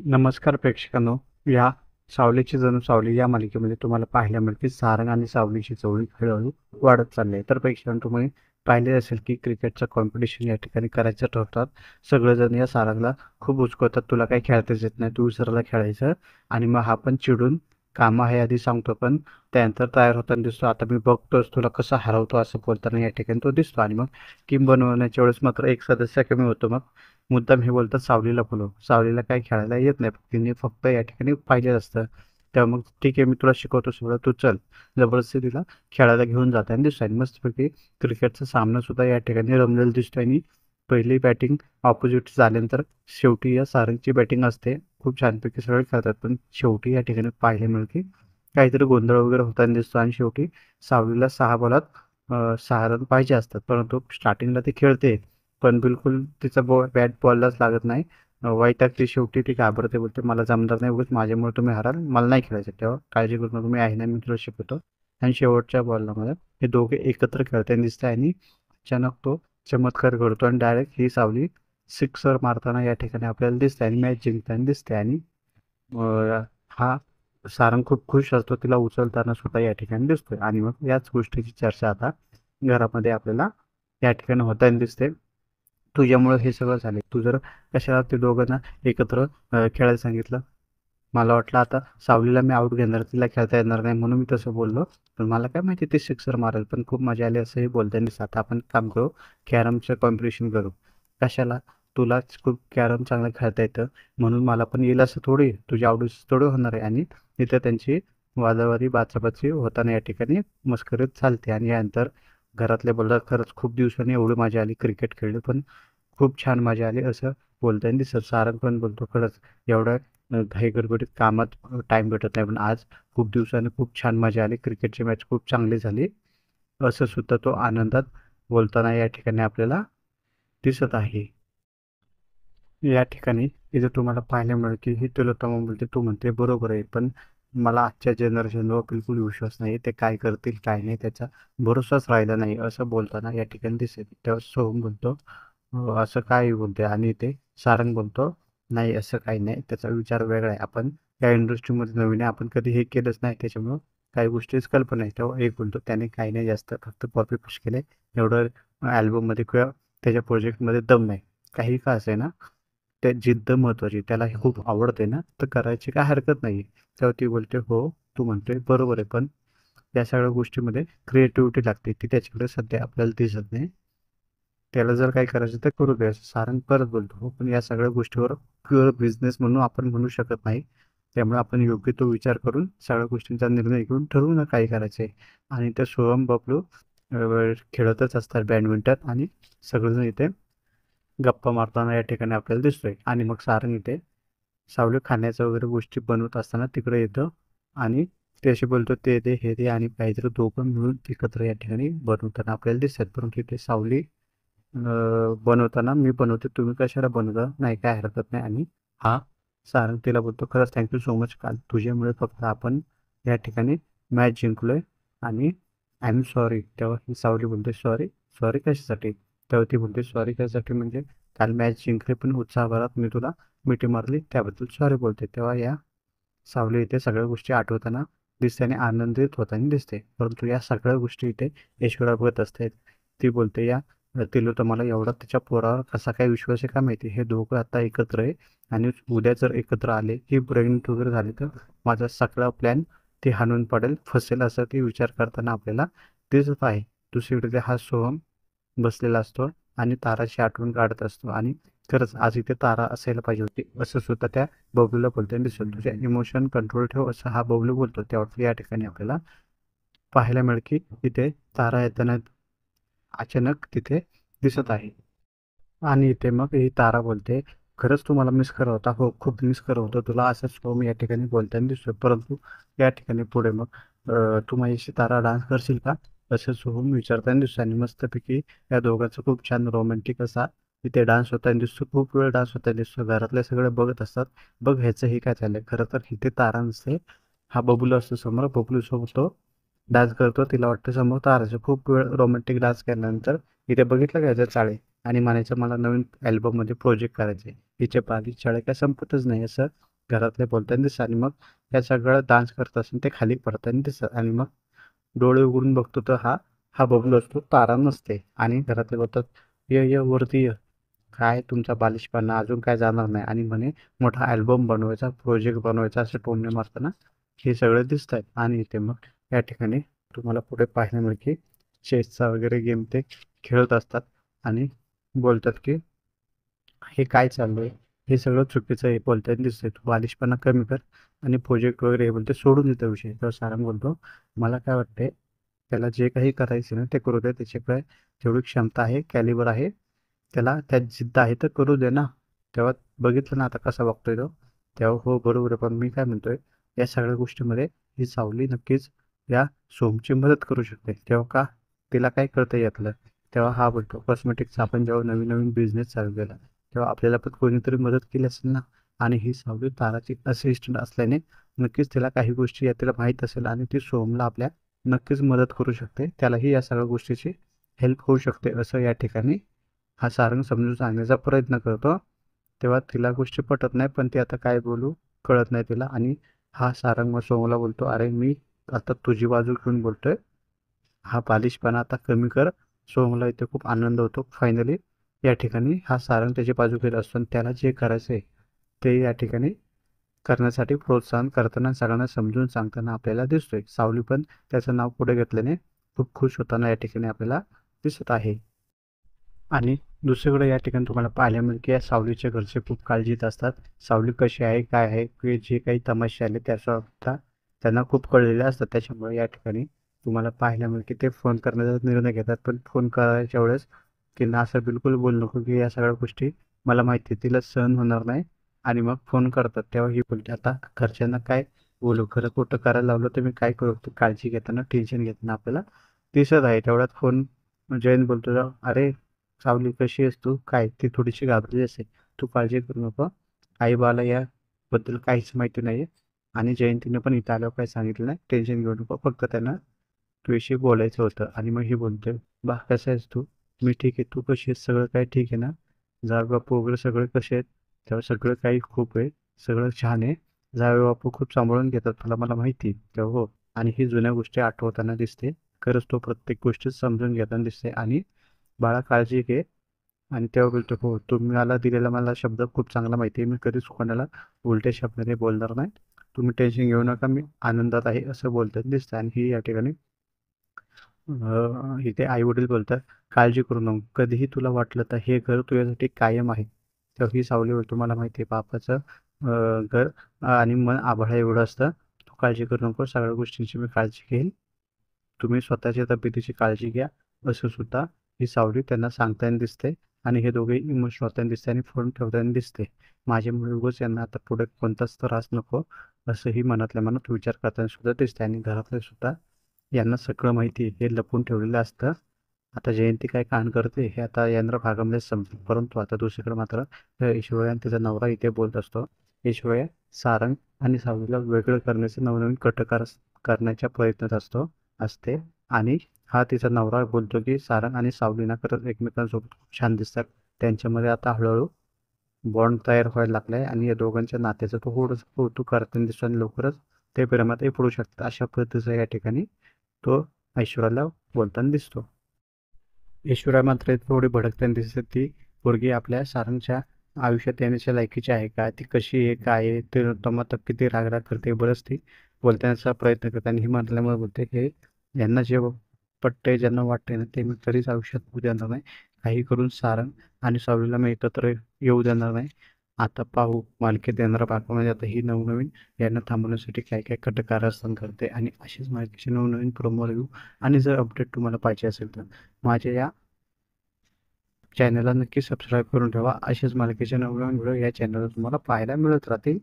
नमस्कार प्रेक्षकांनो, या सावलीची जणू सावली या मालिकेमध्ये तुम्हाला पाहायला मिळते सारंग आणि सावलीची जोडी हळूहळू वाढत चालली आहे. तर प्रेक्षकांनो, तुम्ही पाहिले असेल की क्रिकेटचं कॉम्पिटिशन या ठिकाणी करायचं ठरवतात. सगळेजण या सारंगला खूप उचकवतात, तुला काही खेळताच येत नाही, तू विसरला खेळायचं. आणि मग हा पण चिडून कामं आहे आधी सांगतो, पण त्यानंतर तयार होताना दिसतो. आता मी बघतोच तुला कसा हरवतो असं बोलताना या ठिकाणी तो दिसतो. आणि मग टीम बनवण्याच्या वेळेस मात्र एक सदस्य कमी होतो. मग मुद्दाम हे बोलतात सावलीला बोलव, सावलीला काही खेळायला येत नाही, तिने फक्त या ठिकाणी पाहिजे असतं. तेव्हा मग ठीक आहे, मी तुला शिकवतो सगळं, तू चल. जबरदस्ती तिला खेळायला घेऊन जात आणि दिसतोय. आणि मस्तपैकी क्रिकेटचा सामना सुद्धा या ठिकाणी रमलेला दिसतोय. आणि पहिली बॅटिंग ऑपोजिट झाल्यानंतर शेवटी या सारंगची बॅटिंग असते. खूप छानपैकी सगळे खेळतात, पण शेवटी या ठिकाणी पाहायला मिळेल की काहीतरी गोंधळ वगैरे होताना दिसतो. आणि शेवटी सावलीला 6 बॉलात 6 रन पाहिजे असतात, परंतु स्टार्टिंगला ती खेळते, पण बिलकुल तिचा बॅट बॉललाच लागत नाही. वैतागते, शेवटी ती घाबरते, बोलते मला जमणार नाही, उगाच माझ्यामुळे तुम्ही हराल, मला नाही खेळायचं. तेव्हा काळजी करू नका, तुम्ही आहे ना, मी तुला शिकवतो. आणि शेवटच्या बॉलला मला हे दोघे एकत्र खेळताना दिसते. आणि अचानक तो चमत्कार घडतो आणि डायरेक्ट ही सावली सिक्सर मारताना या ठिकाणी आपल्याला दिसते आणि मॅच जिंकताना दिसते. आणि हा सारंग खूप खुश असतो, तिला उचलताना सुद्धा या ठिकाणी दिसतोय. आणि मग याच गोष्टीची चर्चा आता घरामध्ये आपल्याला या ठिकाणी होताना दिसते. तुझ्यामुळे हे सगळं झाले, तू जर कशाला ते दोघांना एकत्र खेळायला सांगितलं. मला वाटलं आता सावलीला मी आऊट घेणार, तिला खेळता येणार नाही, म्हणून मी तसं बोललो. पण मला काय माहिती ते सिक्सर मारेल. पण खूप मजा आली असंही बोलताना दिसतं. आता आपण काम करू, कॅरमचं कॉम्पिटिशन करू. कशाला? तुलाच खूप कॅरम चांगलं खेळता येतं, म्हणून मला पण येईल असं थोडी, तुझ्या आवडीचं थोडी होणार आहे. आणि तिथं त्यांची वादावादी बाचाबाची होताना या ठिकाणी मस्करीत चालते. आणि यानंतर घरातले बोलतात, खरंच खूप दिवसांनी एवढी मजा आली क्रिकेट खेळली, पण खूप छान मजा आली असं बोलताना दिसत. सारंग पण बोलतो, खरंच एवढ्या घाई गडबडीत कामात टाइम भेटत नाही, पण आज खूप दिवसांनी खूप छान मजा आली, क्रिकेटची मॅच खूप चांगली झाली, असं सुद्धा तो आनंदात बोलताना या ठिकाणी आपल्याला दिसत आहे. या ठिकाणी इथे तुम्हाला पाहायला मिळेल की ही तिलोत्तमा बोलते, तू म्हणते बरोबर आहे, पण मला आजच्या जनरेशनवर बिलकुल विश्वास नाही, ते काय करतील काय नाही त्याचा भरोसाच राहिला नाही, असं बोलताना या ठिकाणी दिसेल. तेव्हा सोहम बोलतो, असं काय बोलते. आणि ते सारंग बोलतो, नाही असं काही नाही, त्याचा विचार वेगळा आहे, आपण या इंडस्ट्रीमध्ये नवीन आहे, आपण कधी हे केलंच नाही, त्याच्यामुळं काही गोष्टीच कल्पना आहे. तेव्हा एक बोलतो, त्याने काही नाही, जास्त फक्त कॉपी पेस्ट केले, एवढं ॲल्बममध्ये किंवा त्याच्या प्रोजेक्टमध्ये दम नाही. काही का असे ना, त्या जिद्द महत्वाची, त्याला हे खूप आवडते ना, तर करायची काय हरकत नाही. तेव्हा ती बोलते, हो तू म्हणतोय बरोबर आहे, पण या सगळ्या गोष्टीमध्ये क्रिएटिव्हिटी लागते, ती त्याच्याकडे सध्या आपल्याला दिसत नाही. त्याला जर काही करायचं तर करू दे, असं सारंग परत बोलतो. हो, पण या सगळ्या गोष्टीवर प्युअर बिझनेस म्हणून आपण म्हणू शकत नाही, त्यामुळे आपण योग्य तो विचार करून सगळ्या गोष्टींचा निर्णय घेऊन ठरवू ना काय करायचं आहे. आणि ते सोहम बबलू खेळतच असतात बॅडमिंटन, आणि सगळेजण इथे गप्पा मारताना या ठिकाणी आपल्याला दिसतोय. आणि मग सारंग इथे सावली खाण्याच्या वगैरे गोष्टी बनवत असताना तिकडे येतं. आणि ते असे बोलतो, ते दे हे दे, आणि काहीतरी दोघं मिळून एकत्र या ठिकाणी बनवताना आपल्याला दिसतात. परंतु इथे सावली बनवताना, मी बनवते तुम्ही कशाला बनवता, नाही काय हरकत नाही. आणि हा सारंग तिला बोलतो, खरंच थँक्यू सो मच, काल तुझ्यामुळे फक्त आपण या ठिकाणी मॅच जिंकलोय, आणि आय एम सॉरी. तेव्हा ही सावली बोलते, सॉरी? सॉरी कशासाठी? तेव्हा ती बोलते, सॉरी कशासाठी म्हणजे काल मॅच जिंकली, पण उत्साहभरात मी तुला मिठी मारली, त्याबद्दल सॉरी बोलते. तेव्हा या सावली इथे सगळ्या गोष्टी आठवताना दिसते आणि आनंदित होताना दिसते. परंतु या सगळ्या गोष्टी इथे ऐश्वर्या बघत असते. ती बोलते, या तिलोत्तमाला एवढा तिच्या पोरावर कसा काय विश्वास आहे का माहिती, हे दोघं आता एकत्र आहे, आणि उद्या जर एकत्र आले, ही प्रेग्नेंट वगैरे झाली, तर माझा सगळा प्लॅन ते हाणून पडेल, फसेल, असं ती विचार करताना आपल्याला दिसत आहे. दुसरीकडे हा सोहम बसलेला असतो आणि ताराची आठवण काढत असतो. आणि खरंच आज इथे तारा असायला पाहिजे होती, असं सुद्धा त्या बबलूला बोलताना दिसतो. तुझ्या इमोशन कंट्रोल ठेव, असं हा बबलू बोलतो. त्यावरती या ठिकाणी आपल्याला पाहायला मिळेल की तिथे तारा येताना अचानक तिथे दिसत आहे. आणि इथे मग ही तारा बोलते, खरंच तू मला मिस करत होता, हो खूप मिस करत होतो तुला, असंच हो मी या ठिकाणी बोलताना दिसतोय. परंतु या ठिकाणी पुढे मग तू माझ्याशी तारा डान्स करशील का, असं सोहम विचारताना दिसतो. आणि मस्तपैकी या दोघांचं खूप छान रोमॅन्टिक असा इथे डान्स होताना दिसतो. खूप वेळ डान्स होताना दिसतो, घरातले सगळे बघत असतात, बघ ह्याचं हे काय चाललंय. खरं तर इथे तारा नसते, हा बबलू असतो समोर, बबलू सोबत तो डान्स करतो. तिला वाटतं समोर ताराचं. खूप वेळ रोमॅन्टिक डान्स केल्यानंतर इथे बघितलं का याचं चाळे, आणि म्हणायचं मला नवीन अल्बममध्ये प्रोजेक्ट करायचे, हिचे पाली चाळे काय संपतच नाही, असं घरातले बोलताना दिसतात आणि मग या सगळं डान्स करत असताना ते खाली पडताना दिसतात आणि मग डोळे उघडून बघतो तर हा हा बबलू असतो, तारा नसते. आणि घरातले बोलतात, "ये ये वरती ये, काय तुमचा बालिशपणा अजून काय जाणार नाही." आणि म्हणे मोठा अल्बम बनवायचा, प्रोजेक्ट बनवायचा असे टोमणे मारताना हे सगळे दिसत आहेत. आणि इथे मग या ठिकाणी तुम्हाला पुढे पाहायला मिळेल की चेसचा वगैरे गेम ते खेळत असतात आणि बोलतात की हे काय चाललंय, हे सगळं चुकीचं आहे बोलताना दिसतंय, तू बालिशपणा कमी कर आणि प्रोजेक्ट वगैरे हे बोलते सोडून देतो विषय. तर सारंग बोलतो, मला काय वाटतंय त्याला जे काही करायचं ना ते करू दे, त्याच्याकडे तेवढी क्षमता आहे, कॅलिबर आहे, त्याला त्यात जिद्द आहे तर करू दे ना. तेव्हा बघितलं ना आता कसा वागतोय तो. तेव्हा हो बरोबर आहे, पण मी काय म्हणतोय या सगळ्या गोष्टीमध्ये ही सावली नक्कीच या सोमची मदत करू शकते. तेव्हा का, तिला काय कळतं यातलं. तेव्हा हा बोलतो, कॉस्मेटिक्सचा आपण जेव्हा नवीन नवीन बिझनेस चालू केला तेव्हा आपल्याला पण कोणीतरी मदत केली असेल ना. आणि ही सावली ताराची असिस्टंट असल्याने नक्कीच तिला काही गोष्टी या तिला माहीत असेल आणि ती सोमला आपल्या नक्कीच मदत करू शकते. त्यालाही या सगळ्या गोष्टीची हेल्प होऊ शकते असं या ठिकाणी हा सारंग समजून सांगण्याचा प्रयत्न करतो. तेव्हा तिला गोष्टी पटत नाही, पण ती आता काय बोलू कळत नाही तिला. आणि हा सारंग मग सोमला बोलतो, अरे मी आता तुझी बाजू घेऊन बोलतोय, हा बालिशपणा आता कमी कर. सोहमला इथे खूप आनंद होतो. फायनली या ठिकाणी हा सारंग त्याची बाजू घेत असतो आणि त्याला जे करायचं आहे ते या ठिकाणी करण्यासाठी प्रोत्साहन करताना सगळ्यांना समजून सांगताना आपल्याला दिसतोय. सावली पण त्याचं नाव पुढे घेतल्याने खूप खुश होताना या ठिकाणी आपल्याला दिसत आहे. आणि दुसरीकडे या ठिकाणी तुम्हाला पाहायला मिळेल की या सावलीच्या घरचे खूप काळजीत असतात. सावली कशी आहे, काय आहे, की जे काही तमाशे आले त्याचा त्यांना खूप कळलेले असतात. त्याच्यामुळे या ठिकाणी तुम्हाला पाहायला मिळेल की ते फोन करण्याचा निर्णय घेतात. पण फोन करायच्या वेळेस त्यांना असं बिलकुल बोलू नको की या सगळ्या गोष्टी मला माहिती आहे तिला सहन होणार नाही. आणि मग फोन करतात तेव्हा ही बोलते, आता घरच्यांना काय बोलू, खरं खोटं करायला लावलं तर मी काय करू. ते काळजी घेताना टेन्शन घेताना आपल्याला दिसत आहे. तेवढ्यात फोन जयंत बोलतो, अरे सावली कशी आहेस तू, काय ती थोडीशी घाबरली असेल, तू काळजी करू नको, आई बाला याबद्दल काहीच माहिती नाही. आणि जयंतीने पण इथं आल्यावर काही सांगितलं नाही, टेन्शन घेऊ नको, फक्त त्यांना तुझ्याशी बोलायचं होतं. आणि मग हे बोलते, बा कसं आहेस तू, मी ठीक आहे, तू कशी आहेस, सगळं काय ठीक आहे ना, जावे बापू वगैरे सगळे कसे आहेत. तेव्हा सगळं काही खूप आहे, सगळं छान आहे, जावे बापू खूप सांभाळून घेतात तुला, मला माहिती तेव्हा हो. आणि ही जुन्या गोष्टी आठवताना दिसते. खरंच तो प्रत्येक गोष्टी समजून घेताना दिसते. आणि बाळा काळजी घे. आणि तेव्हा बोलतो, हो तुम्ही मला दिलेला मला शब्द खूप चांगला माहिती आहे, मी कधीच कोणाला उलट्या शब्दाने बोलणार नाही, तुम्ही टेन्शन घेऊ नका, मी आनंदात आहे असं बोलताना दिसतं. आणि ही या ठिकाणी इथे आई वडील बोलतात, काळजी करू नको, कधीही तुला वाटलं तर हे घर तुझ्यासाठी कायम आहे. तेव्हा ही सावली बोलतो, मला माहिती आहे बापाचं घर आणि मन आभाळा एवढं असतं, तू काळजी करू नको, सगळ्या गोष्टींची मी काळजी घेईन, तुम्ही स्वतःच्या तब्येतीची काळजी घ्या, असं सुद्धा ही सावली त्यांना सांगताना दिसते. आणि हे दोघे इमोशनल होताना दिसते आणि फोन ठेवताना दिसते. माझ्यामुळे उगाच यांना आता पुढे कोणताच त्रास नको असंही मनातल्या मनात विचार करताना सुद्धा दिसते. आणि घरातले सुद्धा यांना सगळं माहिती आहे, हे लपून ठेवलेलं असतं. आता जयंती काय कांड करते हे आता यांना भागामध्ये समजेल. परंतु आता दुसरीकडे मात्र ऐश्वर्या आणि तिचा नवरा इथे बोलत असतो. ऐश्वर्या सारंग आणि सावलीला वेगळं करण्याचे नवनवीन कटकार करण्याच्या प्रयत्नात असते. आणि हा तिचा नवरा बोलतो की सारंग आणि सावली ना खरंच एकमेकांसोबत खूप छान दिसतात. त्यांच्यामध्ये आता हळूहळू बॉन्ड तयार व्हायला लागलाय आणि या दोघांच्या नात्याचं तो थोडंसं कौतुक करताना दिसतो आणि लवकरच ते प्रेमातही पडू शकतात. अशा पद्धतीचं या ठिकाणी तो ऐश्वर्याला बोलताना दिसतो. ऐश्वर्या मात्र थोडी भडकताना दिसते. ती पोरगी आपल्या सारंगच्या आयुष्यात येण्याच्या लायकीची आहे का, ती कशी आहे, काय आहे, ते मग किती रागराग करते, बरंच ती बोलण्याचा प्रयत्न करते. आणि ही म्हटल्यामुळे बोलते, हे यांना जे पटतंय, ज्यांना वाटतंय ना ते मी कधीच आयुष्यात होऊ देणार नाही. काही करून सारंग आणि सावलीला मी एकत्र येऊ देणार नाही. आता पाहू मालिकेत येणारा भाग म्हणजे आता ही नवनवीन यांना थांबवण्यासाठी काय काय कटकारस्थान करते. आणि अशीच माहितीची नवनवीन प्रोमो रिव्ह्यू आणि जर अपडेट तुम्हाला पाहिजे असेल तर माझ्या या चॅनलला नक्की सबस्क्राईब करून ठेवा. असेच मालिकेचे नवनवीन व्हिडिओ या चॅनलवर तुम्हाला पाहायला मिळत राहतील.